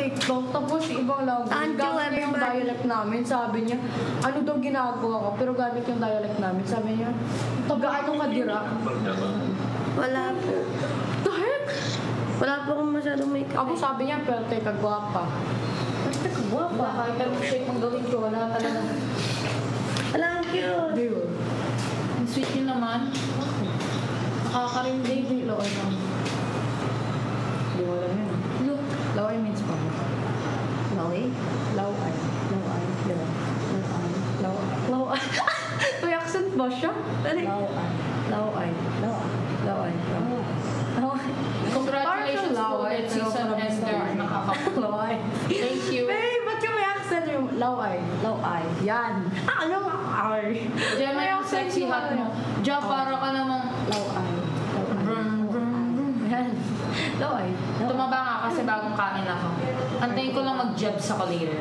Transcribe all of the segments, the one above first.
TikTok, tapos ibang language. Thank you, Gamit niya yung everybody. dialect namin. Sabi niya, ano daw ginagawa ko? Pero gamit yung dialect namin. Sabi niya, taga-ano ka dira? Wala po. Dahil? Wala po akong masyadong makeup. Ako sabi niya, pero teka, gwapa. Pero teka, gwapa. Kahit anong shape ang gawin ko, wala talaga. Wala, ang cute. Ayun. Ang sweet niyo naman. Nakakarimday, di laway lang. Hindi mo alam yun. Look. Laway means pa. Laway? Laway. Laway. Diba? Laway. Laway. May accent ba siya? Laway. Laway. Laway. Laway. Laway. Congratulations po Laway. at season ender. Laway. Thank you. Babe, ba't yung may accent yung laway? Laway. Yan. Ano nga? Ay. Gemma, yung sexy hat mo. Ja, para ka namang... Laway. Brum, brum, brum. Yan. Laway. Tumaba nga kasi bagong kain ako. Antayin ko lang mag-jab sa ko later.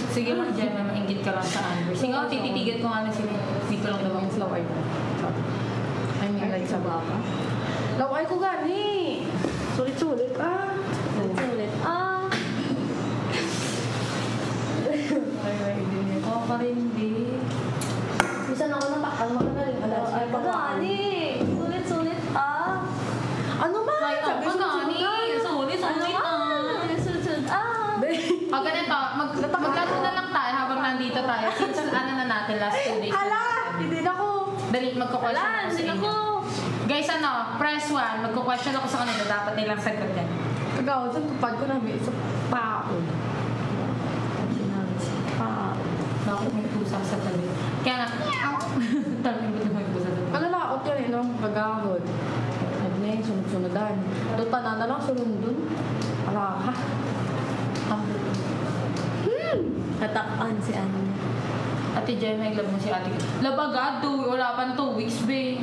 Sige man, Gemma, maingit ka lang sa Amber. Sige, tititigan ko nga na sila. Dito lang daw. Means laway. I mean like sa baka. Laway ko gani. Sulit-sulit. Sulit. Oo pa rin, di. Bisan ako ng bakal mo na rin. Laway. Pagani. Sulit. Ano man? Ay, Sabi ang pagani. Sulit. Pag ganito, maglato na lang tayo habang nandito tayo. Since ano na natin, last 2 days. Hala! Hindi na ako. Dali, magko-question ako sa inyo. Guys, press 1. Magko-question ako sa kanila. Dapat nilang sagutin. Kagawa, sa tupad ko namin sa paon. Naku, may pusa sa tabi. Kaya nga, tabi ko may pusa sa tabi. Ano na, okay rin, no? Kagahod. Ano na yung sunod-sunodan. Doon tanan na lang, sunod dun. Ala ka. Tatakpan si Ano. Ate Jen, may love mo si ate. Love agad, wala pa 2 weeks, be.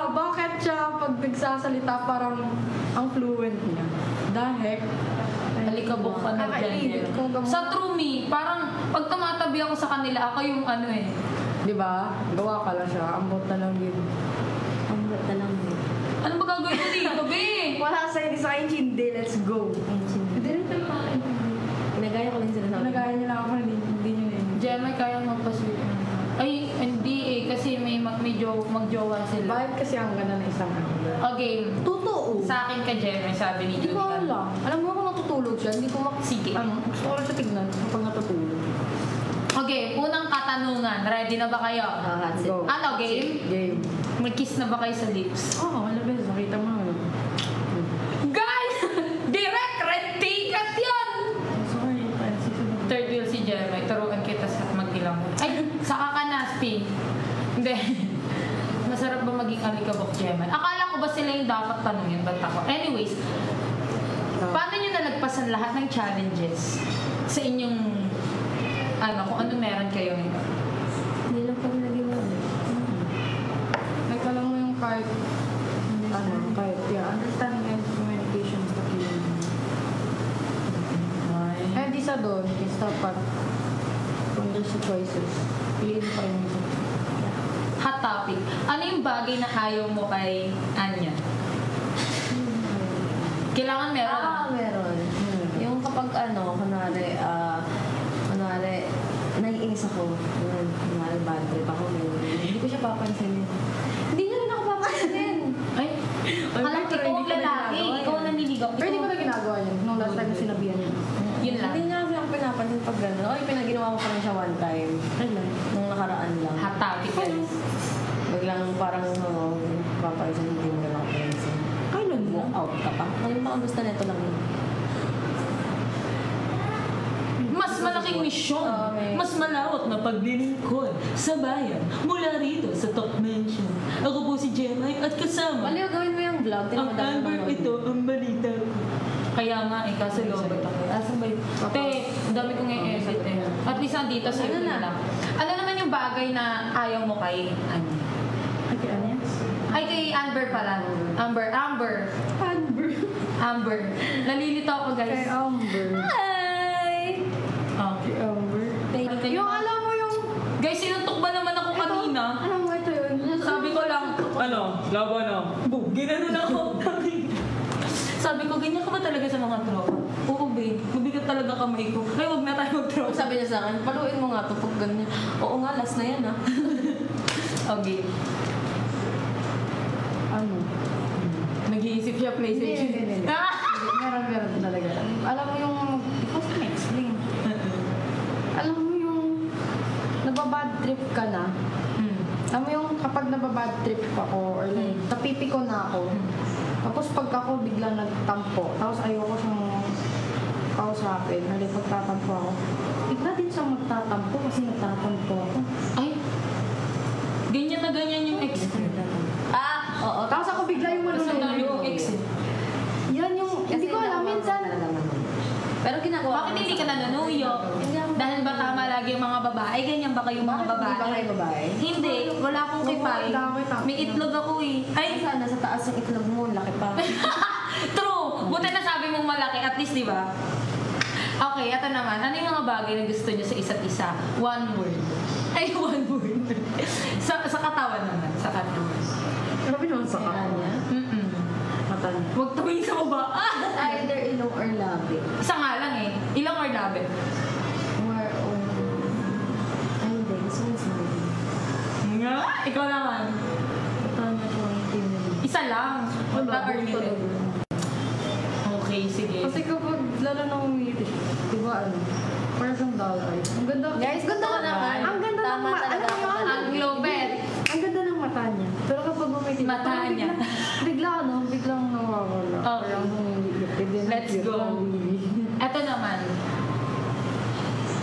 Bakit siya pag nagsasalita parang ang fluent niya? Dahil, Halikabok ka na dyan. Sa true me, parang pag tumatabi ako sa kanila, ako yung ano eh. di ba? Gawa ka lang siya. Ambot na lang yun. Ambot na lang din. Ano ba gagawin ko dito, be? Wala sa hindi. Let's go. Hindi rin tayo makaintindi. Pinagaya ko lang sila sa Nagaya niya lang ako, hindi niya na yun. Jen, may kaya magpa-sweet. Ay, hindi eh. Kasi may magjowa sila. Bakit kasi ang ganda ng isang Okay. Totoo. Sa akin ka, Jen, sabi ni Hindi Julie. ko alam. Alam mo kung natutulog siya, hindi ko Sige. gusto ko lang siya tignan kapag natutulog. Okay, unang katanungan. Ready na ba kayo? hot seat. Go. Ano, game? Game. May kiss na ba kayo sa lips? Oo, alam mo, nakita mo naman. Guys! Direct red ticket yun! Sorry, Third wheel si Jeremy. Turuan kita sa mag-ilang. Ay, saka ka na, Spi. Hindi. Masarap ba maging alikabok, Jeremy? Akala ko ba sila yung dapat tanungin? Ba't ako? Anyways, paano nyo nalagpasan lahat ng challenges sa inyong, kung ano meron kayo ngayon? Hindi lang kami naging Nagkala mo yung kahit, understanding and communication sa killing. Eh, di sa doon, is dapat, kung there's choices, piliin pa rin yung Hot topic. Ano yung bagay na ayaw mo kay Anya? Kailangan meron. Meron. Yung kapag kunwari, naiinis ako, kunwari bad trip ako, hindi ko siya papansinin. Hindi niya rin ako papansinin. Ay, alam ko, ikaw ang lalaki. Ikaw ang naniligaw. Pero hindi ko na ginagawa yun. Nung last time sinabihan yun. Yun lang. Hindi niya kasi ako pinapansin pag gano'n. Okay, pinaginawa ko pa rin siya one time. Nung nakaraan lang. Hot topic, guys. Biglang parang, papapansin, hindi mo na lang papansin. Kailan mo? Walk out ka pa. Ngayon baka gusto nito lang yun. Mas malaking misyon, mas malawak na paglilingkod sa bayan mula rito sa Top Mansion. Ako po si Gemay at kasama Maliw, gawin mo yung vlog. ang Amber. Ito ang balita ko. Kaya nga, kaso lobot ako. Asan ba yun? Te, ang dami kong i-edit eh. At least nandito sa Ano na? lang. Ano naman yung bagay na ayaw mo kay Anya? Okay, ano yan? Ay, kay Amber pala. Amber. Nalilito ako, guys. Kay Amber. Hi! Oh. Kay Amber. Yung alam mo yung... Guys, sinuntok ba naman ako kanina? Alam mo ito yun? Sabi ko lang, laban na. Ginanon ako. Sabi ko, ganyan ka ba talaga sa mga tropa. Oo, babe. Mabigat talaga kamay ko. Ay, huwag na tayo mag-tropa. Sabi niya sa akin, paluin mo nga to pag ganyan. Oo nga, last na yan ah. Okay. Ano? Nag-iisip siya PlayStation. Hindi. Meron talaga. Alam mo yung, ikaw sa explain. Alam mo yung, nababad trip ka na. Alam mo yung kapag nababad trip ako, or like, napipiko na ako. Tapos pag ako biglang nagtampo, tapos ayoko siyang kausapin, like pagtatampo ako, bigla din siyang magtatampo kasi nagtatampo ako. Ay, ganyan na ganyan yung ex. Oo. Tapos ako bigla yung Tapos ang dami kong ex eh. Yan yung, hindi ko alam, minsan. Pero ginagawa Bakit hindi ka nanunuyo? Dahil ba tama lagi yung mga babae? Ganyan ba kayong mga Bakit hindi ba babae? kayo babae? Hindi, wala akong kipay. May itlog ako eh. Ay, Sana sa taas yung itlog mo, laki pa. true! Buti na sabi mong malaki, at least, di ba? Okay, ito naman. Ano yung mga bagay na gusto niyo sa isa't isa? One word. Ay, one word. sa katawan naman. Sa katawan. Grabe naman sa kanya. Mata niya. Huwag tumingin sa baba. Either ilong or labi. Isa nga lang eh. Ilang or labi? Or, ay hindi, gusto mo sa labi. Nga! Ikaw naman. Mata niya ko ang tinili. Isa lang. Punta or nito. Okay, sige. Kasi kapag lalo na umiti, di ba ano, parang siyang doll eyes. Ang ganda. Guys, ganda ka naman. Ang ganda ng Tama mata. talaga Alam mo ako. yun? Ang globet. Ang ganda ng mata niya. Pero kapag umiti, Mata parang niya. biglang nawawala. Okay. Parang humihigit. Let's go. Ito naman.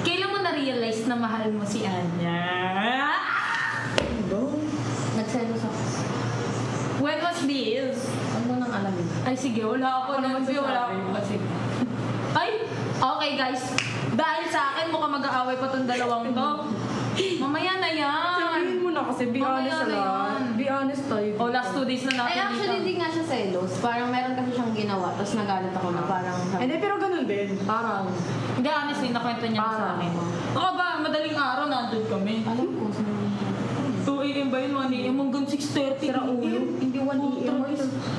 Kailan mo na-realize na mahal mo si Anya? Nagselos ako. When was this? Ano nang alamin? Ay, sige, wala ako naman siya. Wala ako kasi. Ay, okay guys. Dahil sa akin, mukhang mag-aaway pa tong dalawang to. Mamaya na yan. Sabihin mo na kasi, be honest Mamaya na lang. yan. Be honest tayo. Oh, last 2 days na natin Ay, actually, dito. hindi nga siya selos. Parang meron kasi siyang ginawa, tapos nagalit ako na parang... Hindi, pero ganun din. Parang, Hindi, honestly, nakwento niya na sa akin. Baka ba, madaling araw nandun kami. Alam ko, sa 2 a.m. ba yun? 1 a.m. hanggang 6:30. sira ulo. Hindi 1 AM.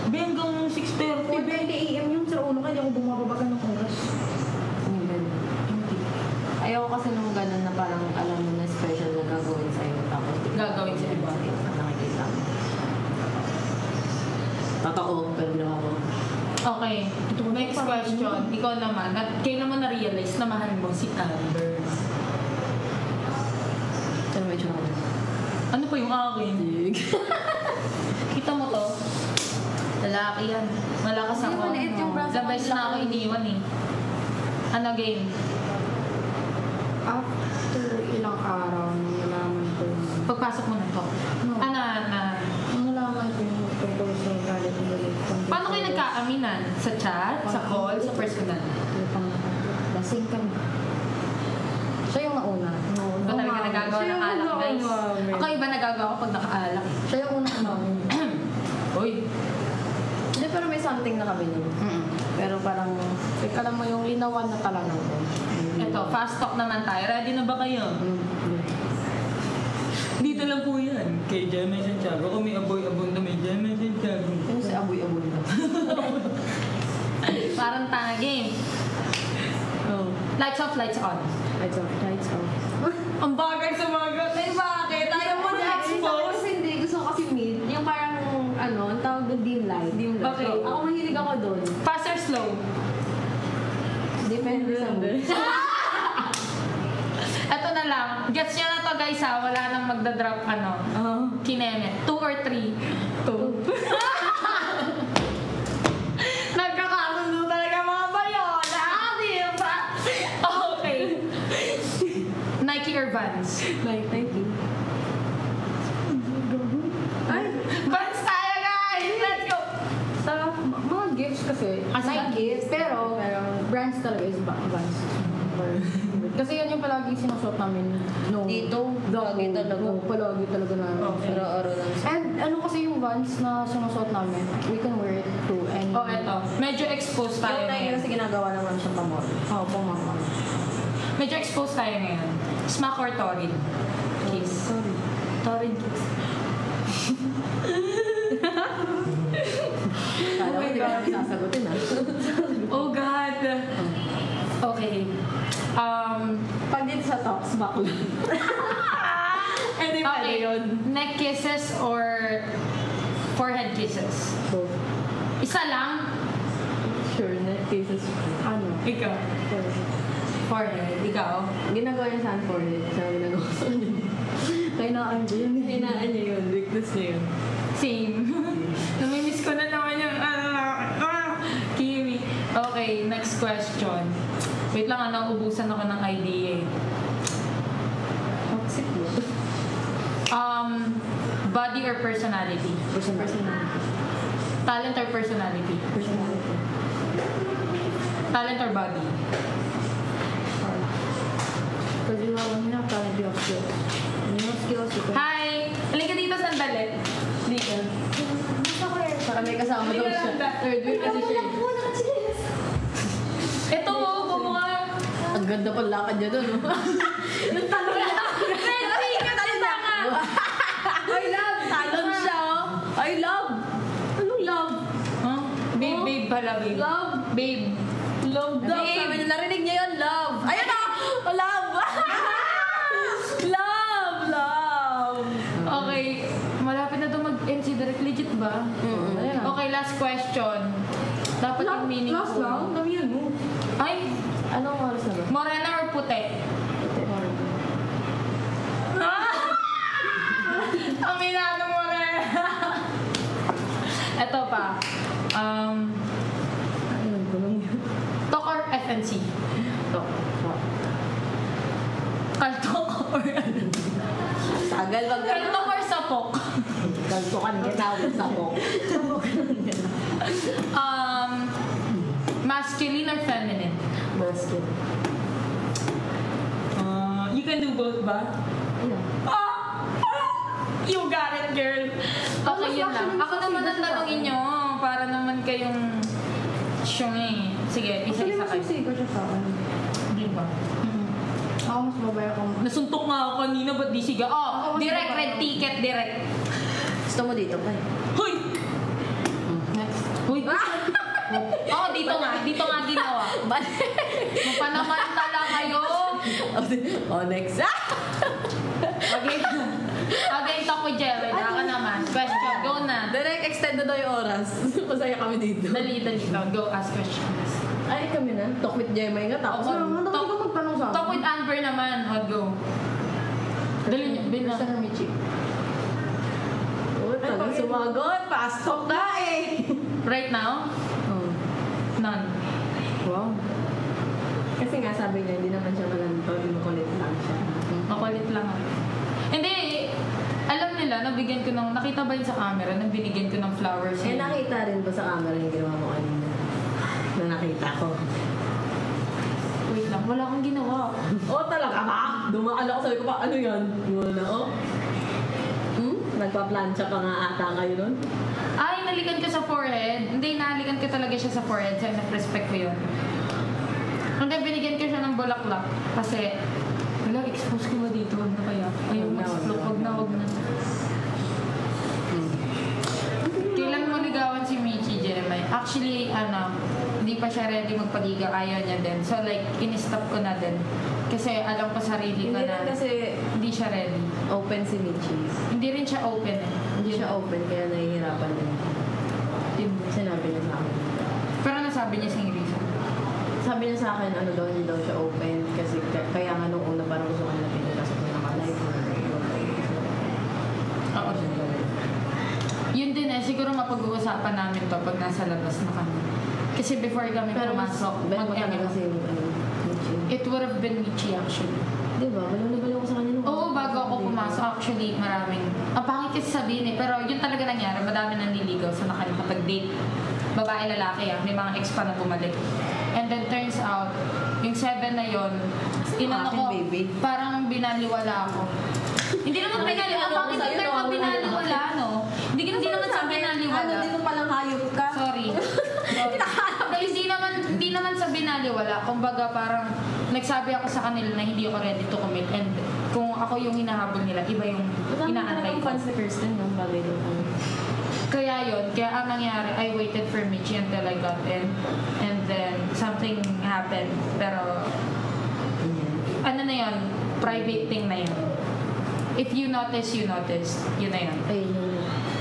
Be, hanggang 6:30. 20 AM yung sira ulo, kaya ako bumababa ka ng oras. Ayoko kasi nung ganun na parang alam mo na special na gagawin sa'yo. Tapos Gagawin sa iba. Nakikita mo. Totoo, pero ginawa ko. Okay. Next question. Ikaw naman. At kailan mo na-realize na mahal mo si Amber? Saan mo itsura ko? Ano pa yung akin? Kita mo to? Lalaki yan. Malakas Hindi, ako. maliit yung braso The ko. best na ako iniwan eh. Ano game? After ilang araw, nung nalaman ko yung... Pagpasok mo na to. No. Nung nalaman ko yung tungkol sa galit ng galit. Paano kayo nagkaaminan? Sa chat? Sa call? Sa personal? Lasing kami. Siya yung nauna. Ba talaga nagagawa Siya ng yung alak, guys? nauna. Ako iba nagagawa pag nakaalak. Siya yung unang umamin. Uy. Hindi, pero may something na kami nun. Pero parang... Like, alam mo yung linawan na talaga ko. Ito, fast talk naman tayo. Ready na ba kayo? Dito lang po yan. Kay Gemma Santiago. Kung may aboy-abon na may Gemma Santiago. Yung si Aboy-Aboy na. Parang tanga game. Oh. Lights off, lights on. Lights off. Lights off. Ang bagay sa mga Ay, bakit? Ayaw mo na-expose. Kasi hindi, gusto ko kasi mid. Yung parang, ano, ang tawag doon, dim light. Dim light. Okay. Ako mahilig ako doon. Fast or slow? Depende sa mood. Ito na lang. Gets nyo na to guys ha. Wala nang magdadrop kinemet. 2 or 3? 2. Nagkakasundo talaga mga bayola. Di ba? Okay. Nike or Vans? Nike. Ay! Vans tayo guys! Let's go! Sa mga gifts kasi, Nike gifts, pero brands talaga is Vans. Kasi yan yung palagi sinusuot namin nung... Dito, lagi talaga. Palagi talaga namin. Okay. Pero araw lang siya. And ano kasi yung Vans na sinusuot namin, we can wear it to any... Oh, eto. Medyo exposed tayo Yung Nike ngayon. kasi ginagawa naman siyang pamor. Oo, pumama. Medyo exposed tayo ngayon. Smack or Torin? Kiss. Sorry. Torin kiss. Kala ko my hindi ka God. namin sasagutin ah. Oh bakla. Hindi pwede Okay, yun. neck kisses or forehead kisses? Both. Isa lang? Sure, neck cases. Ano? Ikaw. Forehead. Ikaw? Ginagawa niya saan forehead. Siya ginagawa ko sa kanya. Kainaan niya yun. Kainaan niya yun. Weakness niya yun. Same. Namimiss ko na naman yung Kimi. Okay, next question. Wait lang, ubusan ako ng idea eh. Toxic mo. Body or personality? Personality. Talent or personality? Personality. Talent or body? Kasi niya, talent yung skills. Yung skills, ito. Hi! Halika dito sandali. Dito. Para may kasama daw siya. Third week kasi siya. Ito, kumuha. Ang ganda pang lakad niya doon. Yung talon niya. Ready! Talon na nga! I love. Talon siya. I love. Anong love? Huh? Babe, babe pala, babe. Love. Babe. Love daw. Babe. Sabi niya, narinig niya yun, love. Ayun na! Love! Love! Love! Okay, malapit na ito mag-MC direct. Legit ba? Ayun na. Okay, last question. Dapat yung meaning Last lang? Gawin mo. Ay, Anong oras na ba? morena or puti? Aminado morena. Ito pa. Ayun, gulong yun. Talk or FNC? Tok. Kaltok or Tagal wag ka. Kaltok or sapok? Kaltukan ka tawag sa ko. Masculine or feminine? Basket. You can do both ba? Ayun. You got it, girl. Okay, yun lang. Ako naman ang tanongin nyo. Para naman kayong syungi. Sige, Actually, isa-isa kayo. masusigo siya sa akin. Di ba? Ako mas babaya akong... Nasuntok nga ako kanina, ba't di siga? Ako Oh, mas direct, mababa. red ticket, direct. Gusto mo dito pa eh. Huy! Next. Huy! Oh, dito nga ginawa. Mapanamantala kayo. Next. Okay. Okay, talk with Jerry. Ako naman. Question, go na. Direct extend na daw yung oras. Masaya kami dito. Dali. Go ask questions. Ay, kami na. Talk with Jemay nga. Tapos Oo. na. Ano ka magtanong sa akin? Talk with Amber naman. I'll go. Dali niyo. Bin na. Basta na Michi. Oh, talagang sumagot. Pasok na eh. Right now? Oh. None. Wow. Kasi nga sabi niya, hindi naman siya malanto. Makulit lang siya. Makulit lang ako. Hindi. Alam nila, nabigyan ko ng, nakita ba yun sa camera, nang binigyan ko ng flowers. Eh, nakita rin ba sa camera yung ginawa mo kanina? Na nakita ko. Wait lang, wala akong ginawa. Oh, talaga ba? Dumaan ako. Sabi ko pa, ano yan? Wala oh. Nagpa-plancha pa nga ata kayo nun? Ay, nalikan ko sa forehead. Hindi, nalikan ko talaga siya sa forehead. So, na-respect ko yun. And then, binigyan ko siya ng bulaklak. Kasi, wala, expose ko ba dito? Huwag na kaya? Ayaw Huwag na, mag-slow. Huwag na. Kailan mo ligawan si Michi, Jeremiah? Actually, hindi pa siya ready magpagiga. Ayaw niya din. So, like, in-stop ko na din. Kasi alam ko sarili ko Hindi na rin kasi hindi siya ready. open si Michi. Hindi rin siya open eh. Hindi siya open, kaya nahihirapan din. Yun, sinabi niya sa akin. Pero nasabi niya sa reason. Sabi niya sa akin, ano daw, hindi daw siya open. Kasi kaya nga nung una parang gusto ko na pinapasok na naka-live. Oo. Yun din eh, siguro mapag-uusapan namin to pag nasa labas na kami. Kasi before kami pumasok, bet mo talaga si Michi. it would have been Michi actually. Di ba? Balaw ko sa kanya nung Oo, bago ako pumasok, actually maraming, ang pangit kasi sabihin eh, pero yun talaga nangyari, madami nang niligaw sa nakapag-date. Babae, lalaki may mga ex pa na bumalik. And then turns out, yung 7 na yun, inano akin, ko, baby? parang binaliwala ako. Hindi naman binaliwala, Ano, bakit sa'yo, hindi naman ano, binaliwala, no? Hindi naman sa binaliwala. Ano, dito palang hayop ka? Sorry. Hindi naman sa binaliwala. Kumbaga parang nagsabi ako sa kanila na hindi ako ready to commit and kung ako yung hinahabol nila, iba yung inaantay ko. fans ni Kirsten, no? Bagay doon. Kaya yun, kaya ang nangyari, I waited for Michi until I got in and then something happened. Pero ano na yun, private thing na yun. If you notice, you notice. Yun na yun.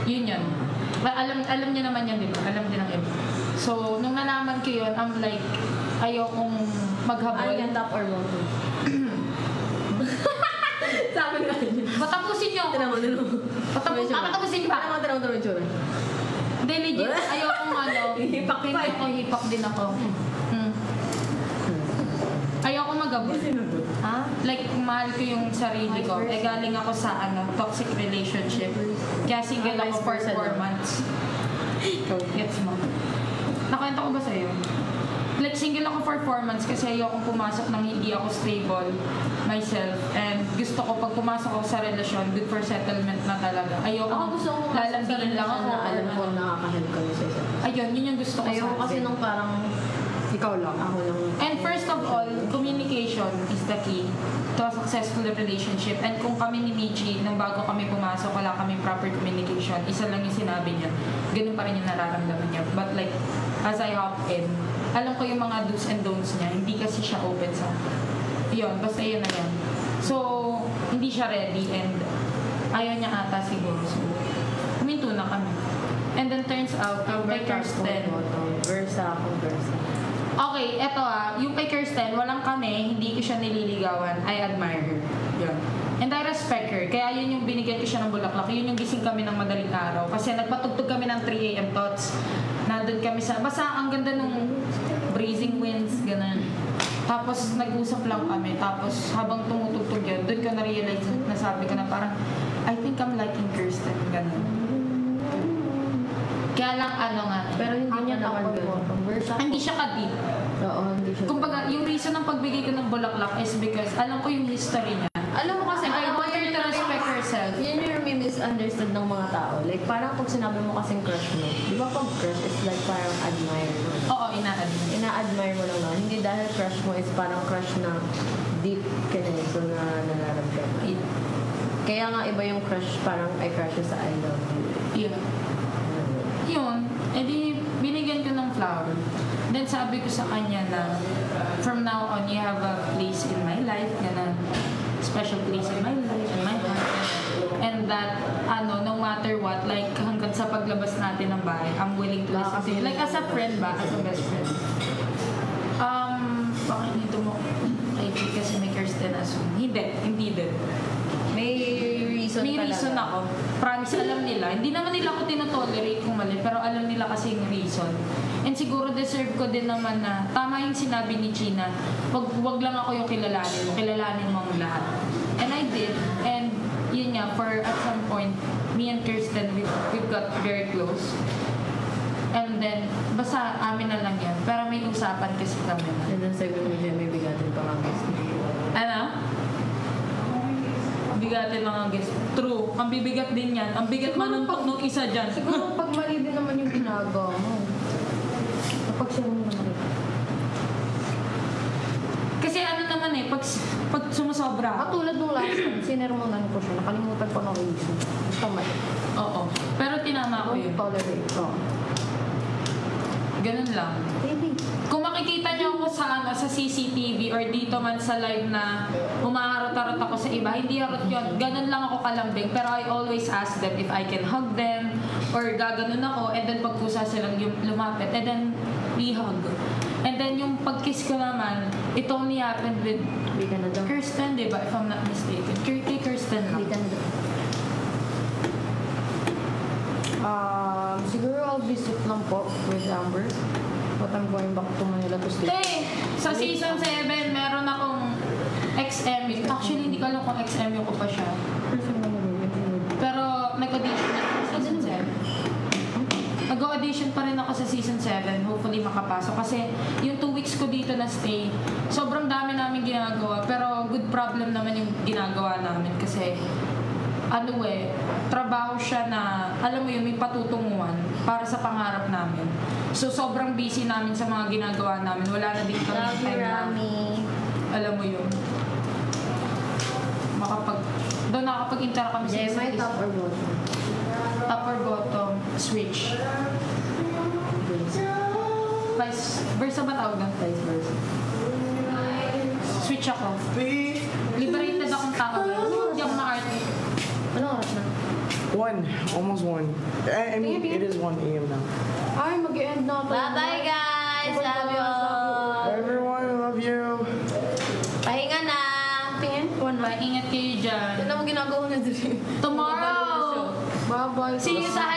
Yun yun. Alam niya naman yan, di ba? Alam din ng iba. So, nung nalaman ko yun, I'm like, ayokong maghabol. Ano yan, top or bottom? Sabi nga yun. Patapusin niyo ako. Patapusin niyo ba? Tanong yung tsura. Hindi, legit. Ayokong Hipak pa eh. hipak din ako. Ayoko magabot. Ha? Like, mahal ko yung sarili ko. Eh, galing ako sa toxic relationship. Kaya single ako for 4 months. Gets mo? Nakwento ko ba sa'yo? Like, single ako for 4 months kasi ayokong pumasok nang hindi ako stable myself. And gusto ko, pag pumasok ako sa relasyon, good for settlement na talaga. Ako gusto ko lalambihin lang ako. na alam ko nakaka-help ko sa isa. Ayun, yun yung gusto ko Ayoko sa kasi akin. nung parang Ikaw lang. ako lang. And first of all, communication is the key to a successful relationship. And kung kami ni Michi, nung bago kami pumasok, wala kami proper communication, isa lang yung sinabi niya, ganun pa rin yung nararamdaman niya. But like, as I hop in, alam ko yung mga do's and don'ts niya, hindi kasi siya open sa yun, basta yun na yan. So, hindi siya ready and ayaw niya ata siguro. So, huminto na kami. And then turns out, kay Kirsten, Versa ako, versa. okay, eto yung kay Kirsten, walang kami, hindi ko siya nililigawan. I admire her. Yun. And I respect her. Kaya yun yung binigyan ko siya ng bulaklak. Yun yung gising kami ng madaling araw. Kasi nagpatugtog kami ng 3 a.m. thoughts. Nandun kami sa, basta ang ganda nung breezing winds, ganun. Tapos nag-usap lang kami. Tapos habang tumutugtog yun, doon ko na-realize, nasabi ko na parang, I think I'm liking Kirsten, ganun. Kaya lang Pero hindi niya naman versa. hindi siya ka-deep. Oo, hindi siya. Kumbaga, yung reason ng pagbigay ko ng bulaklak is because alam ko yung history niya. Alam mo kasi, And I want her to respect herself. Yun yung misunderstood ng mga tao. Like, parang pag sinabi mo kasing crush mo, di ba pag crush is like parang admire mo. Oo, ina-admit. Ina-admire mo lang na. Hindi dahil crush mo is parang crush na deep connection na nararamdaman. Kaya nga iba yung crush, parang I crush you sa I love you. Yeah. Yun, edi binigyan ko ng flower. Then sabi ko sa kanya na from now on, you have a place in my life, ganun. Special place in my life, in my heart. And that, no matter what, like hanggang sa paglabas natin ng bahay, I'm willing to listen to you. Like as a friend ba? As a best friend. Bakit dito mo? Ay, kasi may Kirsten assume. Hindi din. May reason May talaga. reason ako. Promise, alam nila. Hindi naman nila ako tinotolerate kung mali, pero alam nila kasi yung reason. And siguro deserve ko din naman na, tama yung sinabi ni Gina, wag lang ako yung kilalanin mo ang lahat. And I did. And yun nga, for at some point, me and Kirsten, we've got very close. And then, basta amin na lang yan. Pero may usapan kasi kami na. And then sabi mo dyan, may bigatin pa kami. Ano? Bigatin lang ang guest. True. Ang bibigat din yan. Ang bigat manuntok nung isa dyan. Siguro pag mali din naman yung ginagawa mo. Kapag siya mo naman. Kasi ano naman pag sumusobra. Katulad nung last time, sinermonan ko siya. Nakalimutan ko ng reason. Basta mali. Oo. Pero tinama ko yun. Tolerate. Oo. Ganun lang. Baby. Kung makikita niyo ako sa CCTV or dito man sa live na umaharot-harot ako sa iba, hindi harot yun. Ganun lang ako kalambing. Pero I always ask them if I can hug them or gaganon ako and then pagkusa silang lumapit and then we hug. And then yung pagkiss ko naman, it only happened with Hindi ka na daw. Kirsten, di ba? If I'm not mistaken. Kay Kirsten lang. Hindi ka na daw. Siguro I'll visit lang po with Amber. But I'm going back to Manila to stay. Sa season 7, meron akong XMU. Actually, hindi ko alam kung XMU ko pa siya. Pero nag-audition ako sa season 7. Nag-audition pa rin ako sa season 7. Hopefully makapasok. Kasi yung 2 weeks ko dito na stay, sobrang dami namin ginagawa. Pero good problem naman yung ginagawa namin. Kasi trabaho siya na, alam mo yun, may patutunguhan para sa pangarap namin. So, sobrang busy namin sa mga ginagawa namin. Wala na din kami Love you, time na, Rami. alam mo yun, doon nakapag-intera kami sa Jay, isa't may isa. top or bottom? Top or bottom, switch. Versa ba tawag na? Vice versa. Switch ako. Liberated ako tao. Hindi ako maarte. Ano oras na? 1, almost 1. I mean, it is 1 a.m. now. Ay, mag-e-end na ako. Bye-bye guys! Love you all! Bye everyone, I love you. Pahinga na! Tingin? Bye, ingat kayo dyan. Ano mo ginagawa na dito? Tomorrow! Bye-bye. See you sa